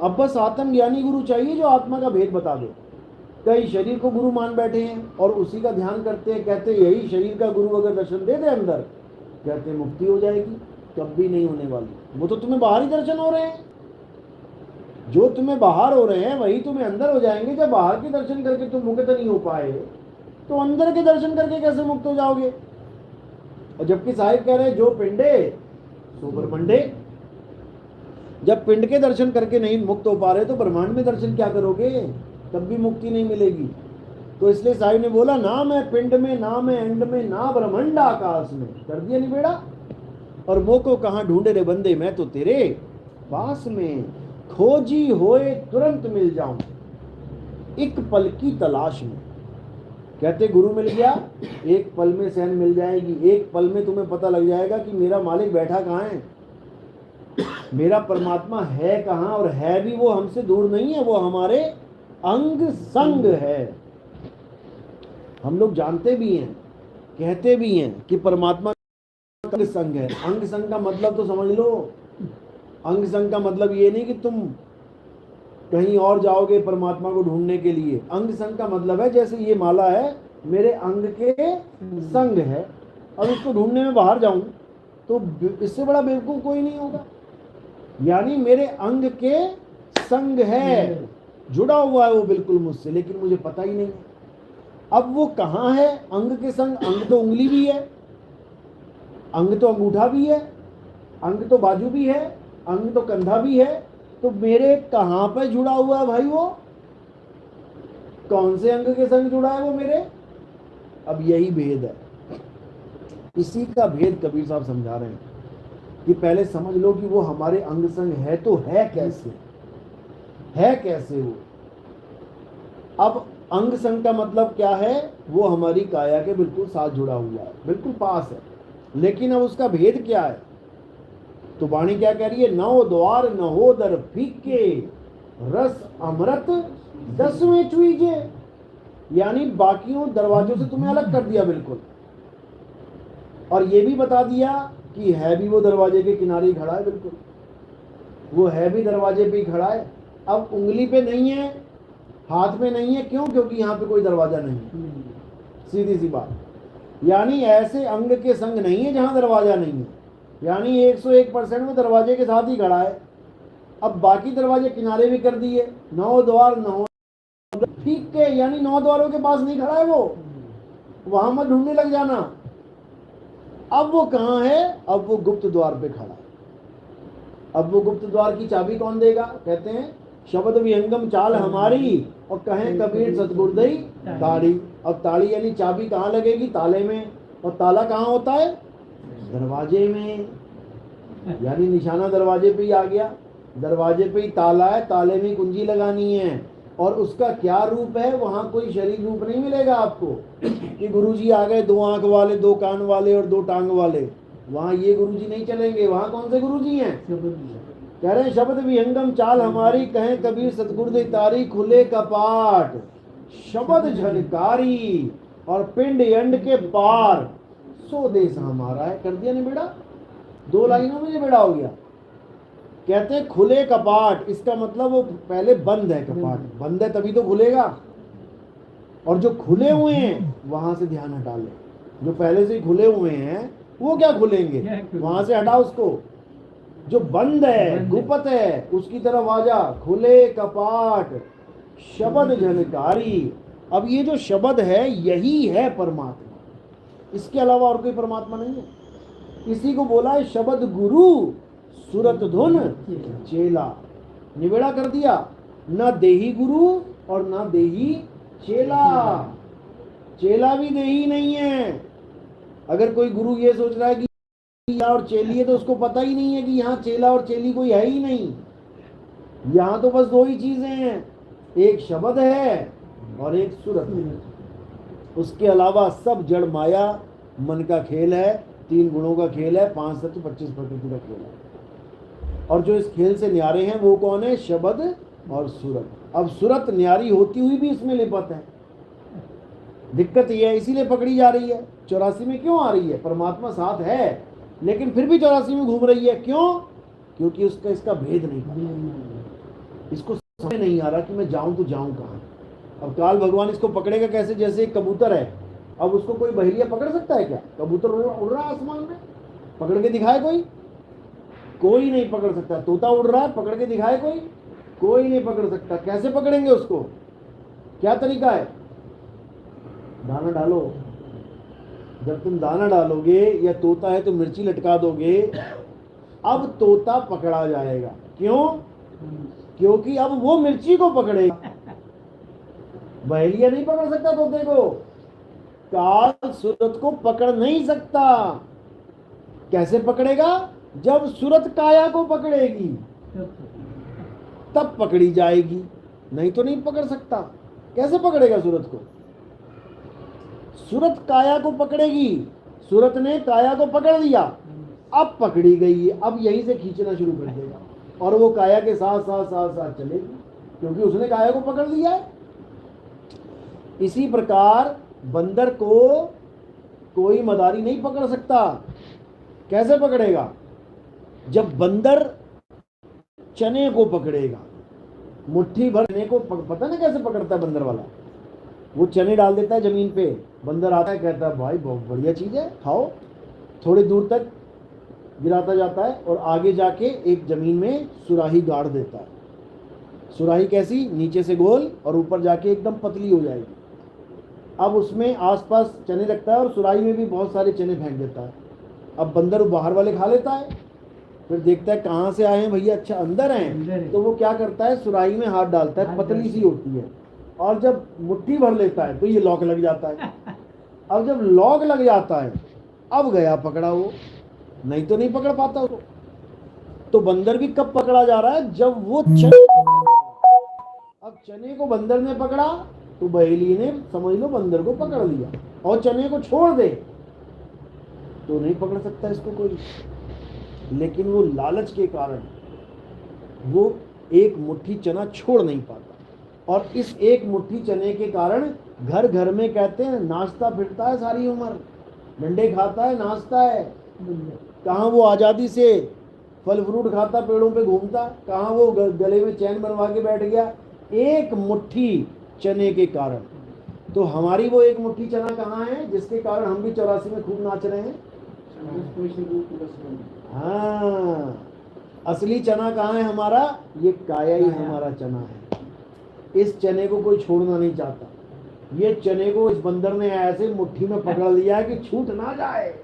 अब बस आत्मज्ञानी गुरु चाहिए जो आत्मा का भेद बता दे। कई शरीर को गुरु मान बैठे हैं और उसी का ध्यान करते हैं, कहते यही शरीर का गुरु अगर दर्शन दे दे अंदर, कहते मुक्ति हो जाएगी। कभी नहीं होने वाली। वो तो तुम्हें बाहर ही दर्शन हो रहे हैं, जो तुम्हें बाहर हो रहे हैं वही तुम्हें अंदर हो जाएंगे। जब बाहर के दर्शन करके तुम मुक्त नहीं हो पाए तो अंदर के दर्शन करके कैसे मुक्त हो जाओगे? और जबकि साहिब कह रहे हैं जो पिंडे सो ब्रह्मांडे। जब पिंड के दर्शन करके नहीं मुक्त हो पा रहे तो ब्रह्मांड में दर्शन क्या करोगे? तब भी मुक्ति नहीं मिलेगी। तो इसलिए साहिब ने बोला ना मैं पिंड में, ना मैं अंड में, ना ब्रह्मांड आकाश में। कर दिया निबेड़ा। और वो को कहाँ ढूंढे रे बंदे, मैं तो तेरे पास में। खोजी होए तुरंत मिल जाऊं, एक पल की तलाश में। कहते गुरु मिल गया, एक पल में सहन मिल जाएगी। एक पल में तुम्हें पता लग जाएगा कि मेरा मालिक बैठा कहाँ है, मेरा परमात्मा है कहाँ। और है भी वो हमसे दूर नहीं है, वो हमारे अंग संग है। हम लोग जानते भी हैं, कहते भी हैं कि परमात्मा अंग संग है। अंग संग का मतलब तो समझ लो। अंग संग का मतलब ये नहीं कि तुम कहीं और जाओगे परमात्मा को ढूंढने के लिए। अंग संग का मतलब है जैसे ये माला है मेरे अंग के संग है, अब इसको ढूंढने में बाहर जाऊं तो इससे बड़ा बेवकूफ कोई नहीं होगा। यानी मेरे अंग के संग है, जुड़ा हुआ है वो बिल्कुल मुझसे, लेकिन मुझे पता ही नहीं है। अब वो कहाँ है अंग के संग? अंग तो उंगली भी है, अंग तो अंगूठा भी है, अंग तो बाजू भी है, अंग तो कंधा भी है। तो मेरे कहाँ पे जुड़ा हुआ है भाई? वो कौन से अंग के संग जुड़ा है वो मेरे? अब यही भेद है। इसी का भेद कबीर साहब समझा रहे हैं कि पहले समझ लो कि वो हमारे अंग संग है तो है कैसे, है कैसे वो। अब अंग संग का मतलब क्या है? वो हमारी काया के बिल्कुल साथ जुड़ा हुआ है, बिल्कुल पास है। लेकिन अब उसका भेद क्या है? तो वाणी क्या कह रही है? नौ द्वार नहोदर फीके, रस अमृत 10वें चुईजे। यानी बाकियों दरवाजों से तुम्हें अलग कर दिया बिल्कुल। और ये भी बता दिया कि है भी वो दरवाजे के किनारे ही खड़ा है, बिल्कुल वो है भी दरवाजे पे ही खड़ा है। अब उंगली पे नहीं है, हाथ में नहीं है, क्यों? क्योंकि यहाँ पे कोई दरवाजा नहीं है, सीधी सी बात। यानी ऐसे अंग के संग नहीं है जहां दरवाजा नहीं है। यानी 101% में दरवाजे के साथ ही खड़ा है। अब बाकी दरवाजे किनारे भी कर दिए। 9 द्वार नौ ठीक है, यानी 9 द्वारों के पास नहीं खड़ा है वो, वहां मत ढूंढने लग जाना। अब वो कहाँ है? अब वो गुप्त द्वार पे खड़ा है। अब वो गुप्त द्वार की चाबी कौन देगा? कहते हैं शब्द विहंगम चाल हमारी, और कहें कबीर सतगुरुदई ताड़ी। अब ताड़ी यानी चाबी कहाँ लगेगी? ताले में। और ताला कहाँ होता है? दरवाजे में। यानी निशाना दरवाजे पे ही आ गया। दरवाजे पे ही ताला है, ताले में कुंजी लगानी है। और उसका क्या रूप है? वहां कोई शरीर रूप नहीं मिलेगा आपको कि गुरुजी आ गए 2 आंख वाले, 2 कान वाले और 2 टांग वाले। वहां ये गुरुजी नहीं चलेंगे। वहां कौन से गुरुजी हैं? कह रहे हैं शब्द विहंगम चाल हमारी, कहें कबीर सतगुरुदेव तारी। खुले कपाट शब्द झनकारी, और पिंड अंड के पार सो देश हमारा है। कर दिया निबेड़ा, 2 लाइनों में निबेड़ा हो गया। कहते हैं खुले कपाट, इसका मतलब वो पहले बंद है। कपाट बंद है तभी तो खुलेगा। और जो खुले हुए हैं वहां से ध्यान हटा ले। जो पहले से ही खुले हुए हैं वो क्या खुलेंगे? वहां से हटाओ उसको। जो बंद है, गुपत है, उसकी तरफ आ जा। खुले कपाट शब्द झनकारी। अब ये जो शब्द है यही है परमात्मा, इसके अलावा और कोई परमात्मा नहीं है। इसी को बोला है शब्द गुरु सुरत धुन चेला। निबेड़ा कर दिया। ना देही गुरु और ना देही चेला। चेला भी देही नहीं है। अगर कोई गुरु ये सोच रहा है कि और चेली है तो उसको पता ही नहीं है कि यहाँ चेला और चेली कोई है ही नहीं। यहाँ तो बस 2 ही चीजें हैं, एक शब्द है और एक सूरत। उसके अलावा सब जड़ माया मन का खेल है, 3 गुणों का खेल है, 5 तत्व 25 प्रकृति का खेल है। और जो इस खेल से न्यारे हैं वो कौन है? शब्द और सूरत। अब सूरत न्यारी होती हुई भी इसमें लिपत है। दिक्कत ये है, इसीलिए पकड़ी जा रही है। 84 में क्यों आ रही है? परमात्मा साथ है लेकिन फिर भी 84 में घूम रही है। क्यों? क्योंकि उसका इसका भेद नहीं पता। इसको समझ नहीं आ रहा कि मैं जाऊं तो जाऊं कहाँ। अब काल भगवान इसको पकड़ेगा कैसे? जैसे एक कबूतर है, अब उसको कोई बहेलिया पकड़ सकता है क्या? कबूतर उड़ रहा है आसमान में, पकड़ के दिखाए कोई? कोई नहीं पकड़ सकता। तोता उड़ रहा है, पकड़ के दिखाए कोई? कोई नहीं पकड़ सकता। कैसे पकड़ेंगे उसको? क्या तरीका है? दाना डालो। जब तुम दाना डालोगे या तोता है तो मिर्ची लटका दोगे, अब तोता पकड़ा जाएगा। क्यों? क्योंकि अब वो मिर्ची को पकड़ेगा, बहेलिया नहीं पकड़ सकता तोते को। काल सूरत को पकड़ नहीं सकता। कैसे पकड़ेगा? जब सूरत काया को पकड़ेगी तब पकड़ी जाएगी, नहीं तो नहीं पकड़ सकता। कैसे पकड़ेगा सूरत को? सूरत काया को पकड़ेगी। सूरत ने काया को पकड़ लिया, अब पकड़ी गई है, अब यहीं से खींचना शुरू कर देगा और वो काया के साथ साथ साथ साथ चलेगी, क्योंकि उसने काया को पकड़ लिया है। इसी प्रकार बंदर को कोई मदारी नहीं पकड़ सकता। कैसे पकड़ेगा? जब बंदर चने को पकड़ेगा, मुट्ठी भर चने को पता ना कैसे पकड़ता है बंदर वाला? वो चने डाल देता है जमीन पे, बंदर आता है, कहता है भाई बहुत बढ़िया चीज है, खाओ। थोड़ी दूर तक गिराता जाता है और आगे जाके एक जमीन में सुराही गाड़ देता है। सुराही कैसी? नीचे से गोल और ऊपर जाके एकदम पतली हो जाएगी। अब उसमें आसपास चने रखता है और सुराही में भी बहुत सारे चने फेंक देता है। अब बंदर बाहर वाले खा लेता है, फिर देखता है कहाँ से आए हैं भैया, अच्छा अंदर हैं। तो वो क्या करता है? सुराही में हाथ डालता है, पतली सी होती है, और जब मुट्ठी भर लेता है तो ये लॉक लग जाता है। अब जब लॉक लग जाता है, अब गया पकड़ा वो, नहीं तो नहीं पकड़ पाता उसको। तो बंदर भी कब पकड़ा जा रहा है? जब वो चने। अब चने को बंदर ने पकड़ा तो बहेली ने समझ लो बंदर को पकड़ लिया, और चने को छोड़ दे तो नहीं पकड़ सकता इसको कोई। लेकिन वो लालच के कारण वो एक मुट्ठी चना छोड़ नहीं पाता, और इस एक मुट्ठी चने के कारण घर घर में कहते हैं नाचता फिरता है सारी उम्र, डंडे खाता है, नाचता है। कहाँ वो आज़ादी से फल फ्रूट खाता, पेड़ों पे घूमता, कहाँ वो गले में चैन बनवा के बैठ गया, एक मुट्ठी चने के कारण। तो हमारी वो एक मुट्ठी चना कहाँ है जिसके कारण हम भी 84 में खूब नाच रहे हैं? हाँ, असली चना कहाँ है हमारा? ये काया ही हमारा चना है। इस चने को कोई छोड़ना नहीं चाहता। ये चने को इस बंदर ने ऐसे मुट्ठी में पकड़ लिया है कि छूट ना जाए,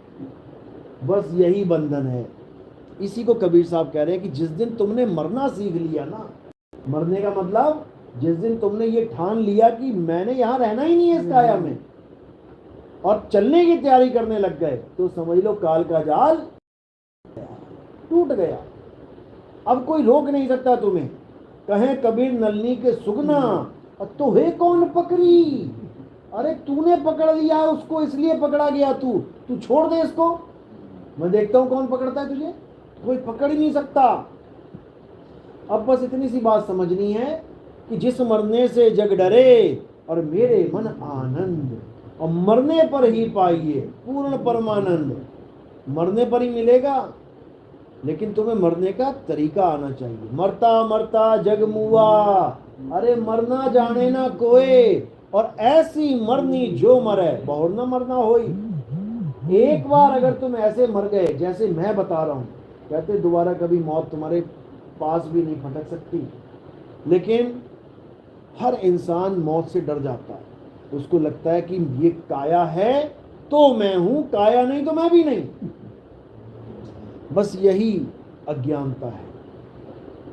बस यही बंधन है। इसी को कबीर साहब कह रहे हैं कि जिस दिन तुमने मरना सीख लिया ना, मरने का मतलब जिस दिन तुमने ये ठान लिया कि मैंने यहाँ रहना ही नहीं है इस काया में, और चलने की तैयारी करने लग गए, तो समझ लो काल का जाल टूट गया। अब कोई रोक नहीं सकता तुम्हें। कहे कबीर नलनी के सुगना, तो है कौन पकड़ी? अरे तूने पकड़ लिया उसको, इसलिए पकड़ा गया। तू छोड़ दे इसको, मैं देखता हूं कौन पकड़ता है तुझे। कोई पकड़ ही नहीं सकता। अब बस इतनी सी बात समझनी है कि जिस मरने से जग डरे और मेरे मन आनंद, और मरने पर ही पाइए पूर्ण परमानंद। मरने पर ही मिलेगा, लेकिन तुम्हें मरने का तरीका आना चाहिए। मरता मरता जग मुआ, अरे मरना जाने ना कोई, और ऐसी मरनी जो मरे बहुर न मरना होई। एक बार अगर तुम ऐसे मर गए जैसे मैं बता रहा हूँ, कहते दोबारा कभी मौत तुम्हारे पास भी नहीं फटक सकती। लेकिन हर इंसान मौत से डर जाता है। उसको लगता है कि ये काया है तो मैं हूं, काया नहीं तो मैं भी नहीं। बस यही अज्ञानता है।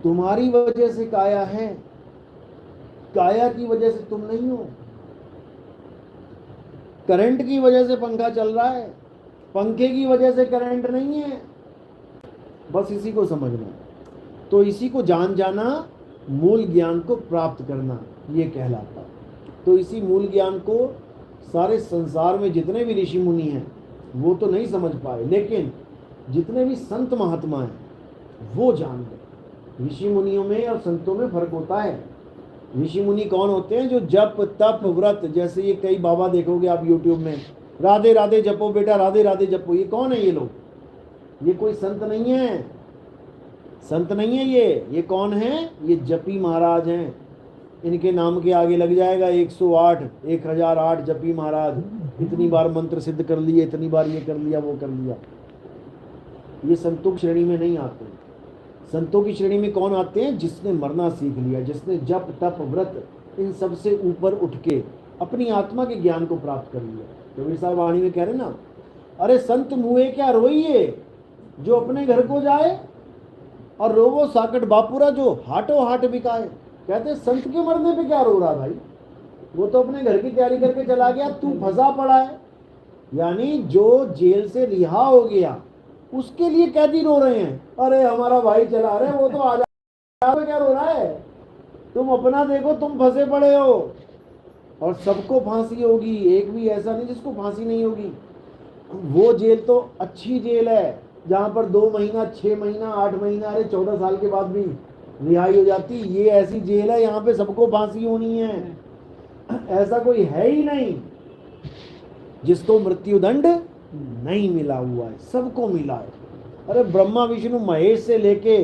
तुम्हारी वजह से काया है, काया की वजह से तुम नहीं हो। करंट की वजह से पंखा चल रहा है, पंखे की वजह से करंट नहीं है। बस इसी को समझना। तो इसी को जान जाना, मूल ज्ञान को प्राप्त करना, ये कहलाता। तो इसी मूल ज्ञान को सारे संसार में जितने भी ऋषि मुनि हैं वो तो नहीं समझ पाए, लेकिन जितने भी संत महात्मा हैं वो जान गए। ऋषि मुनियों में और संतों में फर्क होता है। ऋषि मुनि कौन होते हैं? जो जप तप व्रत, जैसे ये कई बाबा देखोगे आप यूट्यूब में, राधे राधे जपो बेटा, राधे राधे जपो। ये कौन है ये लोग? ये कोई संत नहीं है। संत नहीं है ये कौन है? ये जपी महाराज हैं। इनके नाम के आगे लग जाएगा 108, 1008 जपी महाराज, इतनी बार मंत्र सिद्ध कर लिए, इतनी बार ये कर लिया, वो कर लिया। ये संतों की श्रेणी में नहीं आते। संतों की श्रेणी में कौन आते हैं? जिसने मरना सीख लिया, जिसने जप तप व्रत इन सब से ऊपर उठ के अपनी आत्मा के ज्ञान को प्राप्त कर लिया। कबीर साहब वाणी में कह रहे ना, अरे संत मुए क्या रोइए, जो अपने घर को जाए, और रोवो साकट बापुरा जो हाटो हाट बिकाए। कहते संत के मरने पे क्या रो रहा भाई, वो तो अपने घर की तैयारी करके चला गया, तू फंसा पड़ा है। यानी जो जेल से रिहा हो गया उसके लिए कैदी रो रहे हैं, अरे हमारा भाई चला रहे, वो तो आ जा, क्या रो रहा है? तुम अपना देखो, तुम फंसे पड़े हो। और सबको फांसी होगी, एक भी ऐसा नहीं जिसको फांसी नहीं होगी। वो जेल तो अच्छी जेल है जहां पर 2 महीना, 6 महीना, 8 महीना, अरे 14 साल के बाद भी रिहाई हो जाती। ये ऐसी जेल है यहाँ पे सबको फांसी होनी है। ऐसा कोई है ही नहीं जिसको मृत्युदंड नहीं मिला हुआ है, सबको मिला है। अरे ब्रह्मा विष्णु महेश से लेके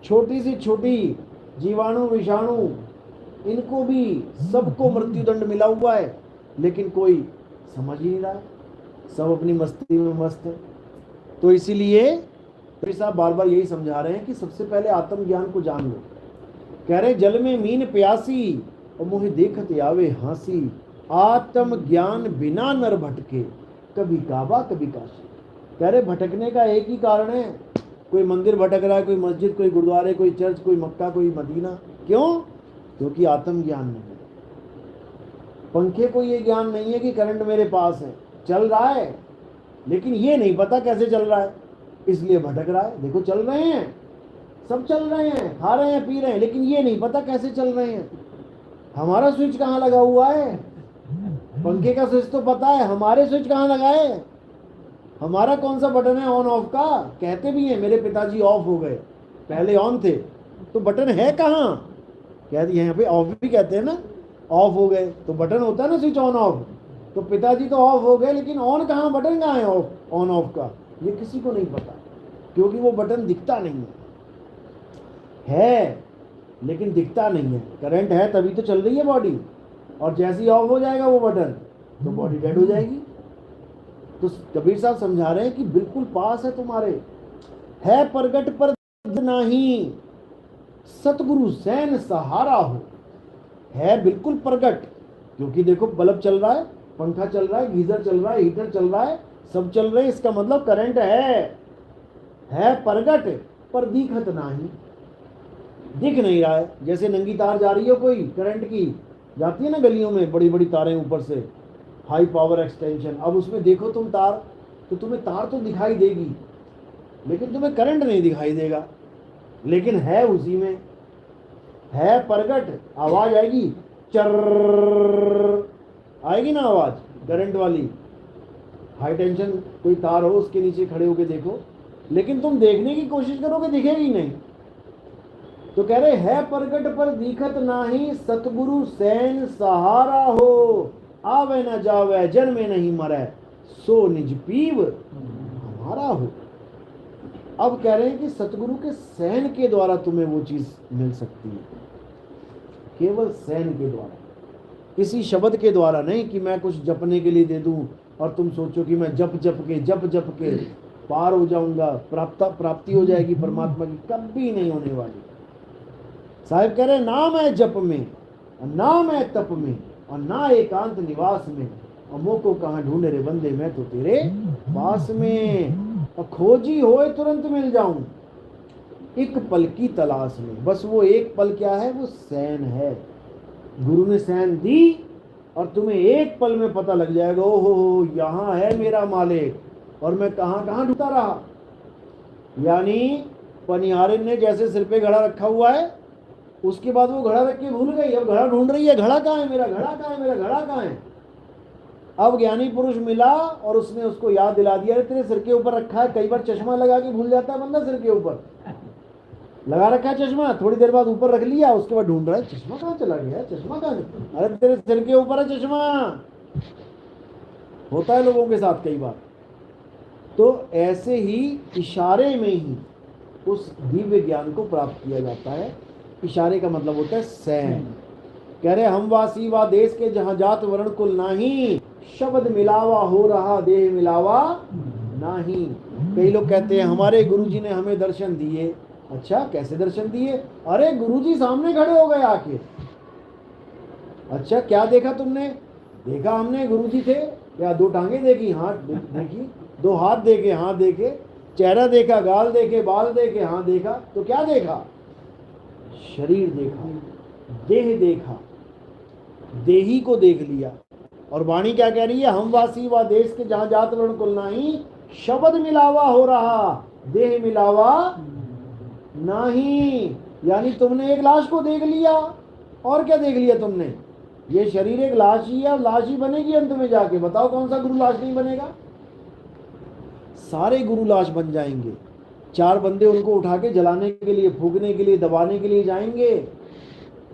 छोटी से छोटी जीवाणु विषाणु, इनको भी सबको मृत्युदंड मिला हुआ है, लेकिन कोई समझ ही नहीं रहा, सब अपनी मस्ती में मस्त है। तो इसीलिए तो साहब बार बार यही समझा रहे हैं कि सबसे पहले आत्मज्ञान को जान लो। कह रहे जल में मीन प्यासी और मोहे देखत आवे हांसी, आत्म ज्ञान बिना नर भटके, कभी काबा कभी काशी। कह रहे भटकने का एक ही कारण है, कोई मंदिर भटक रहा है, कोई मस्जिद, कोई गुरुद्वारे, कोई चर्च, कोई मक्का, कोई मदीना। क्यों? क्योंकि आत्मज्ञान नहीं है। पंखे को ये ज्ञान नहीं है कि करंट मेरे पास है, चल रहा है, लेकिन ये नहीं पता कैसे चल रहा है, इसलिए भटक रहा है। देखो चल रहे हैं, सब चल रहे हैं, खा रहे हैं, पी रहे हैं, लेकिन ये नहीं पता कैसे चल रहे हैं। हमारा स्विच कहाँ लगा हुआ है? पंखे का स्विच तो पता है, हमारे स्विच कहाँ लगाए? हमारा कौन सा बटन है ऑन ऑफ का? कहते भी हैं मेरे पिताजी ऑफ हो गए, पहले ऑन थे, तो बटन है कहाँ? कहते यहाँ पे ऑफ भी कहते हैं ना, ऑफ हो गए तो बटन होता है ना स्विच ऑन ऑफ। तो पिताजी तो ऑफ हो गए, लेकिन ऑन कहाँ, बटन कहाँ है ऑफ ऑन ऑफ का? ये किसी को नहीं पता, क्योंकि वो बटन दिखता नहीं है लेकिन दिखता नहीं है। करंट है तभी तो चल रही है बॉडी, और जैसे ही ऑफ हो जाएगा वो बटन तो बॉडी डेड हो जाएगी। तो कबीर साहब समझा रहे हैं कि बिल्कुल पास है तुम्हारे, है प्रगट पर नहीं, सतगुरु सैन सहारा हो। है बिल्कुल प्रगट, क्योंकि देखो बल्ब चल रहा है, पंखा चल रहा है, गीजर चल रहा है, हीटर चल रहा है, सब चल रहे हैं, इसका मतलब करंट है प्रगट पर दिखत नहीं, दिख नहीं रहा है। जैसे नंगी तार जा रही हो कोई करंट की, जाती है ना गलियों में, बड़ी बड़ी तारें ऊपर से, हाई पावर एक्सटेंशन। अब उसमें देखो तुम तार, तो तुम्हें तार तो दिखाई देगी, लेकिन तुम्हें करंट नहीं दिखाई देगा, लेकिन है उसी में, है प्रगट। आवाज आएगी, चर आएगी ना आवाज, करंट वाली। हाई टेंशन कोई तार हो, उसके नीचे खड़े होके देखो, लेकिन तुम देखने की कोशिश करोगे, दिखेगी नहीं। तो कह रहे है प्रगट पर दिखत नाही, सतगुरु सैन सहारा हो, आवे न जावे जन्मे नहीं मरे, सो निज पीव हमारा हो। अब कह रहे हैं कि सतगुरु के सैन के द्वारा तुम्हें वो चीज मिल सकती है, केवल सैन के द्वारा, किसी शब्द के द्वारा नहीं कि मैं कुछ जपने के लिए दे दूं और तुम सोचो कि मैं जप जप के पार हो जाऊंगा, प्राप्ति हो जाएगी परमात्मा की, कभी नहीं होने वाली। साहिब कह रहे नाम है जप में, नाम है तप में, और ना एकांत निवास में, और मोह को कहाँ ढूंढे रे बंदे, मैं तो तेरे पास में, और खोजी होए तुरंत मिल जाऊं, एक पल की तलाश में। बस वो एक पल क्या है? वो सैन है। गुरु ने सैन दी और तुम्हें एक पल में पता लग जाएगा, ओहो यहाँ है मेरा मालिक, और मैं कहाँ कहाँ ढूंढता रहा। यानी पनिहारिन ने जैसे सिर पे घड़ा रखा हुआ है, उसके बाद वो घड़ा रख के भूल गई, अब घड़ा ढूंढ रही है, घड़ा कहाँ है मेरा, घड़ा कहाँ है मेरा, घड़ा कहाँ है। अब ज्ञानी पुरुष मिला और उसने उसको याद दिला दिया, तेरे सिर के ऊपर रखा है। कई बार चश्मा लगा के भूल जाता है बंदा, सिर के ऊपर लगा रखा है चश्मा, थोड़ी देर बाद ऊपर रख लिया, उसके बाद ढूंढ रहा है चश्मा कहाँ चला गया, चश्मा कहाँ, अरे तेरे सिर के ऊपर है चश्मा। होता है लोगों के साथ कई बार। तो ऐसे ही इशारे में ही उस दिव्य ज्ञान को प्राप्त किया जाता है। इशारे का मतलब होता है सैन। कह रहे हम वासी वा देश के जहाँ जात वर्ण कुल नाही, शब्द मिलावा हो रहा देह मिलावा नाही। कई लोग कहते हैं हमारे गुरुजी ने हमें दर्शन दिए। अच्छा, कैसे दर्शन दिए? अरे गुरुजी सामने खड़े हो गए आके। अच्छा, क्या देखा तुमने? देखा हमने गुरुजी थे। क्या दो टांगे देखी, हाथ देखी, दो हाथ देखे, हाथ देखे, चेहरा देखा, गाल देखे, बाल देखे, हाथ देखा, तो क्या देखा? शरीर देखा, देह देखा, देही को देख लिया। और वाणी क्या कह रही है? हम वासी व देश के जहां जात वर्ण कुल नाही, शब्द मिलावा हो रहा देह मिलावा नहीं। यानी तुमने एक लाश को देख लिया। और क्या देख लिया तुमने? ये शरीर एक लाश ही है, लाश ही बनेगी अंत में जाके। बताओ कौन सा गुरु लाश नहीं बनेगा? सारे गुरु लाश बन जाएंगे। चार बंदे उनको उठा के जलाने के लिए, फूकने के लिए, दबाने के लिए जाएंगे।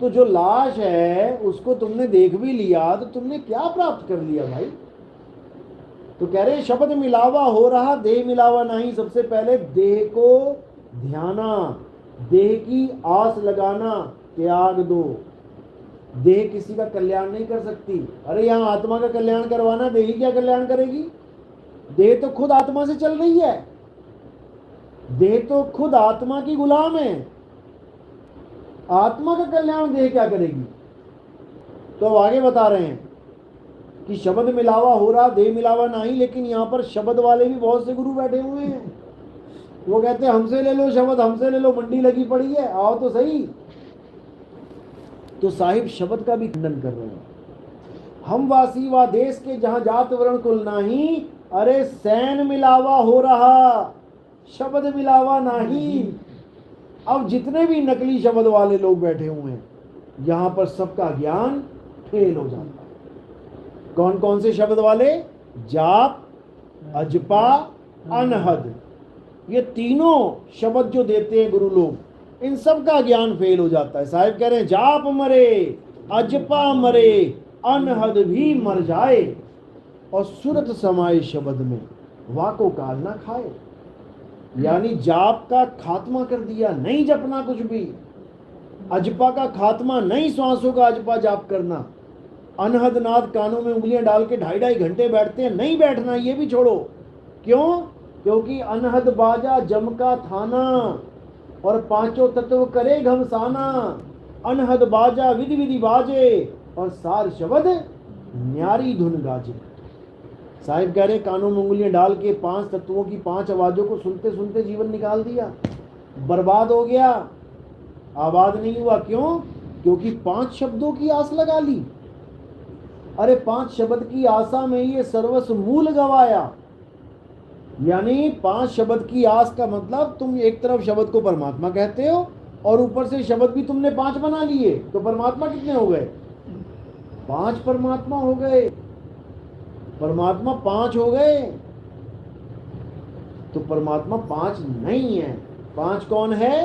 तो जो लाश है उसको तुमने देख भी लिया तो तुमने क्या प्राप्त कर लिया भाई? तो कह रहे शब्द मिलावा हो रहा देह मिलावा नहीं। सबसे पहले देह को ध्याना, देह की आस लगाना त्याग दो। देह किसी का कल्याण नहीं कर सकती। अरे यहाँ आत्मा का कल्याण करवाना, देह ही क्या कल्याण करेगी? देह तो खुद आत्मा से चल रही है। देह तो खुद आत्मा की गुलाम है। आत्मा का कल्याण देह क्या करेगी? तो अब आगे बता रहे हैं कि शब्द मिलावा हो रहा देह मिलावा नहीं। लेकिन यहाँ पर शब्द वाले भी बहुत से गुरु बैठे हुए हैं। वो कहते हैं हमसे ले लो शब्द, हमसे ले लो, मंडी लगी पड़ी है, आओ तो सही। तो साहिब शब्द का भी खंडन कर रहे हैं। हम वासी व देश के जहां जात वर्ण कुल नाही, अरे सैन मिलावा हो रहा शब्द मिलावा नहीं। अब जितने भी नकली शब्द वाले लोग बैठे हुए हैं यहां पर सबका ज्ञान फेल हो जाता है। कौन कौन से शब्द वाले? जाप, अजपा, अनहद। ये तीनों शब्द जो देते हैं गुरु लोग, इन सब का ज्ञान फेल हो जाता है। साहिब कह रहे हैं जाप मरे, अजपा मरे, अनहद भी मर जाए, और सूरत समाये शब्द में वाको काल ना खाए। यानी जाप का खात्मा कर दिया, नहीं जपना कुछ भी। अजपा का खात्मा, नहीं श्वासों का अजपा जाप करना। अनहद नाद कानों में उंगलियां डाल के 2.5 घंटे बैठते हैं, नहीं बैठना, ये भी छोड़ो। क्यों? क्योंकि अनहद बाजा जम का थाना, और पांचों तत्व करे घमसाना। अनहद बाजा विधि विधि बाजे, और सार शब्द न्यारी धुन गाजे। साहिब कह रहे कानों में उंगलियां डाल के 5 तत्वों की 5 आवाजों को सुनते सुनते जीवन निकाल दिया, बर्बाद हो गया, आबाद नहीं हुआ। क्यों? क्योंकि 5 शब्दों की आस लगा ली। अरे 5 शब्द की आशा में ये सर्वस्व मूल गवाया। यानी 5 शब्द की आस का मतलब तुम एक तरफ शब्द को परमात्मा कहते हो और ऊपर से शब्द भी तुमने 5 बना लिए, तो परमात्मा कितने हो गए? 5 परमात्मा हो गए। परमात्मा 5 हो गए। तो परमात्मा 5 नहीं है। 5 कौन है?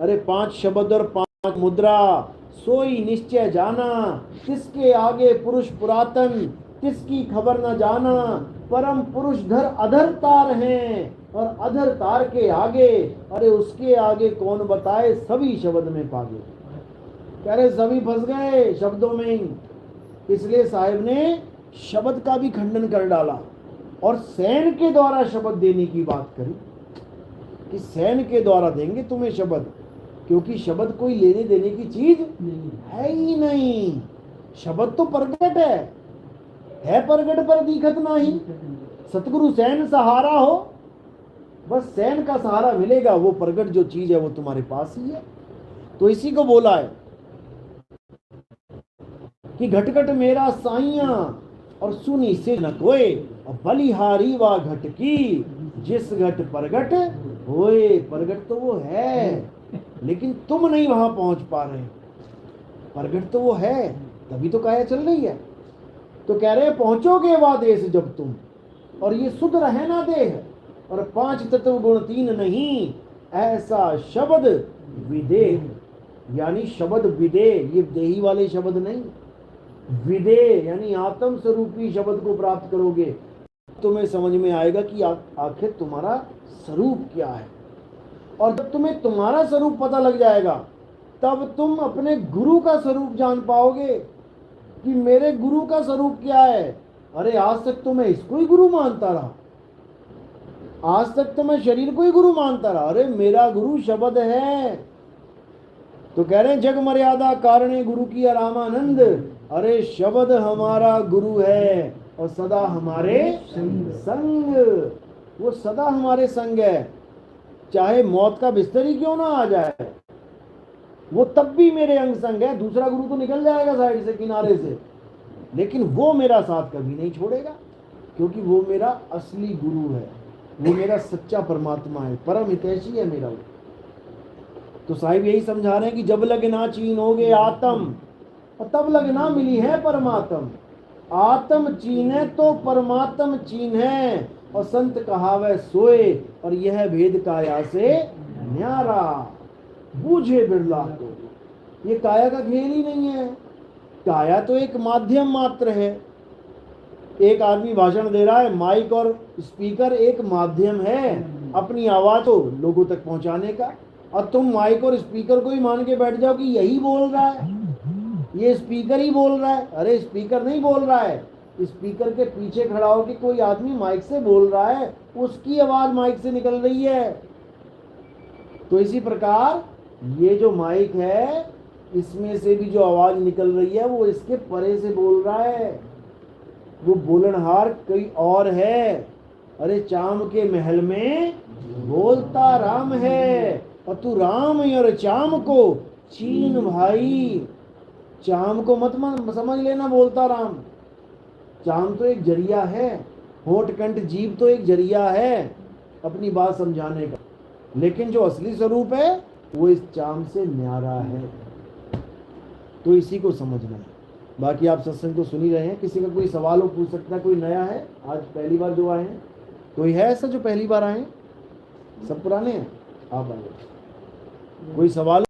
अरे 5 शब्द और 5 मुद्रा, सोई निश्चय जाना, किसके आगे पुरुष पुरातन, किसकी खबर न जाना। परम पुरुष धर अधर तार हैं, और अधर तार के आगे, अरे उसके आगे कौन बताए, सभी शब्द में पागे। कह रहे सभी फंस गए शब्दों में ही। इसलिए साहिब ने शब्द का भी खंडन कर डाला और सैन के द्वारा शब्द देने की बात करी कि सैन के द्वारा देंगे तुम्हें शब्द, क्योंकि शब्द कोई लेने देने की चीज है ही नहीं। शब्द तो प्रगट है प्रगट पर दिखत नहीं। सतगुरु सैन सहारा हो, बस सैन का सहारा मिलेगा, वो प्रगट जो चीज है वो तुम्हारे पास ही है। तो इसी को बोला है कि घट घट मेरा साइया, और सुनी से न कोई, और बलिहारी वा घट की, जिस घट प्रगट होए। प्रगट तो वो है, लेकिन तुम नहीं वहां पहुंच पा रहे। प्रगट तो वो है, तभी तो काया चल रही है। तो कह रहे पहुंचोगे वा देश जब तुम, और ये शुद्ध रहे ना देह, और 5 तत्व गुण 3 नहीं, ऐसा शब्द विदेह। यानी शब्द विदेह, ये देही वाले शब्द नहीं, विदेह यानी आत्म स्वरूपी शब्द को प्राप्त करोगे, तुम्हें समझ में आएगा कि आखिर तुम्हारा स्वरूप क्या है। और जब तुम्हें तुम्हारा स्वरूप पता लग जाएगा तब तुम अपने गुरु का स्वरूप जान पाओगे कि मेरे गुरु का स्वरूप क्या है। अरे आज तक तो मैं इसको ही गुरु मानता रहा, आज तक तो मैं शरीर को ही गुरु मानता रहा। अरे मेरा गुरु शब्द है। तो कह रहे हैं जग मर्यादा कारणे गुरु की रामानंद। अरे शब्द हमारा गुरु है और सदा हमारे संग, वो सदा हमारे संग है। चाहे मौत का बिस्तर ही क्यों ना आ जाए, वो तब भी मेरे अंग संग है। दूसरा गुरु तो निकल जाएगा साइड से, किनारे से, लेकिन वो मेरा साथ कभी नहीं छोड़ेगा, क्योंकि वो मेरा असली गुरु है, वो मेरा सच्चा परमात्मा है, परम हितैषी है मेरा वो। तो साहिब यही समझा रहे हैं कि जब लग ना चीनोगे आत्म और तब लग ना मिली है परमात्म। आत्म चीने तो परमात्म चीन्हे, और संत कहावे सोए, और यह भेद काया से न्यारा। बूझे बिरला को, ये काया का खेल ही नहीं है। काया तो एक माध्यम मात्र है। एक आदमी भाषण दे रहा है, माइक और स्पीकर एक माध्यम है अपनी आवाज को लोगों तक पहुंचाने का, और तुम माइक और स्पीकर को ही मान के बैठ जाओ कि यही बोल रहा है, ये स्पीकर ही बोल रहा है। अरे स्पीकर नहीं बोल रहा है, स्पीकर के पीछे खड़ा होकर कोई आदमी माइक से बोल रहा है, उसकी आवाज माइक से निकल रही है। तो इसी प्रकार ये जो माइक है, इसमें से भी जो आवाज निकल रही है वो इसके परे से बोल रहा है, वो बोलनहार कोई और है। अरे चाम के महल में बोलता राम है, और तू राम और चाम को चीन भाई। चाम को मत समझ लेना बोलता राम, चाम तो एक जरिया है, होठ कंठ जीभ तो एक जरिया है अपनी बात समझाने का, लेकिन जो असली स्वरूप है वो इस चाम से न्यारा है। तो इसी को समझना है। बाकी आप सत्संग तो सुन ही रहे हैं। किसी का कोई सवाल हो पूछ सकता है, कोई नया है आज पहली बार जो आए हैं, कोई है ऐसा जो पहली बार आए हैं? सब पुराने हैं? आप आए, कोई सवाल